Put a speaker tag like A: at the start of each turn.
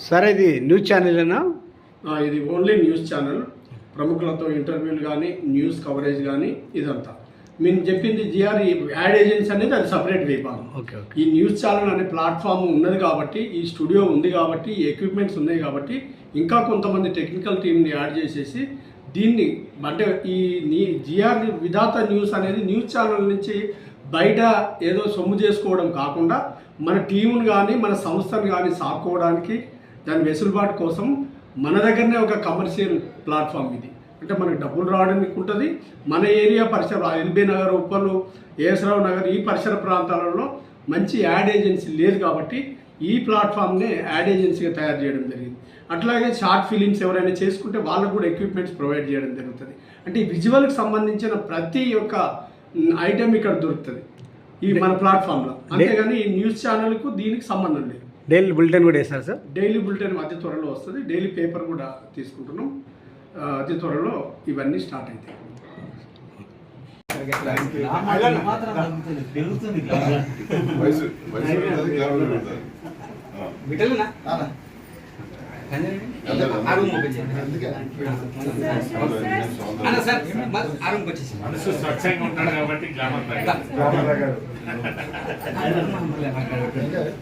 A: సరే, ఇది న్యూస్ ఛానల్నా?
B: ఇది ఓన్లీ న్యూస్ ఛానల్. ప్రముఖులతో ఇంటర్వ్యూలు కానీ, న్యూస్ కవరేజ్ కానీ ఇదంతా. మేము చెప్పింది జిఆర్ యాడ్ ఏజెన్సీ అనేది అది సపరేట్ విభాగం. ఈ న్యూస్ ఛానల్ అనే ప్లాట్ఫామ్ ఉన్నది కాబట్టి, ఈ స్టూడియో ఉంది కాబట్టి, ఈ ఎక్విప్మెంట్స్ ఉన్నాయి కాబట్టి, ఇంకా కొంతమంది టెక్నికల్ టీంని యాడ్ చేసేసి దీన్ని అంటే ఈ జిఆర్ విధాత న్యూస్ అనేది న్యూస్ ఛానల్ నుంచి బయట ఏదో సొమ్ము చేసుకోవడం కాకుండా మన టీమును కానీ మన సంస్థను కానీ సాకోవడానికి దాని వెసులుబాటు కోసం మన దగ్గరనే ఒక కమర్షియల్ ప్లాట్ఫామ్ ఇది. అంటే మనకి డబ్బులు రావడానికి ఉంటుంది. మన ఏరియా పరిసర ఎల్బీ నగర్, ఉప్పలు, ఏఎస్రావు నగర్ ఈ పరిసర ప్రాంతాలలో మంచి యాడ్ ఏజెన్సీ లేదు కాబట్టి ఈ ప్లాట్ఫామ్నే యాడ్ ఏజెన్సీగా తయారు చేయడం జరిగింది. అట్లాగే షార్ట్ ఫిలిమ్స్ ఎవరైనా చేసుకుంటే వాళ్ళకు కూడా ఎక్విప్మెంట్స్ ప్రొవైడ్ చేయడం జరుగుతుంది. అంటే ఈ విజువల్కి సంబంధించిన ప్రతి ఒక్క ఐటెం ఇక్కడ దొరుకుతుంది ఈ మన ప్లాట్ఫామ్లో. అంతేగాని ఈ న్యూస్ ఛానల్కు దీనికి సంబంధం లేదు.
A: డైలీ బులెటిన్ కూడా వేస్తారు సార్?
B: డైలీ బులెటిన్ అతి త్వరలో వస్తుంది. డైలీ పేపర్ కూడా తీసుకుంటున్నాం. అతి త్వరలో ఇవన్నీ స్టార్ట్ అవుతాయి.
C: మనసు స్వచ్ఛంగా ఉంటాడు కాబట్టి గ్లామర్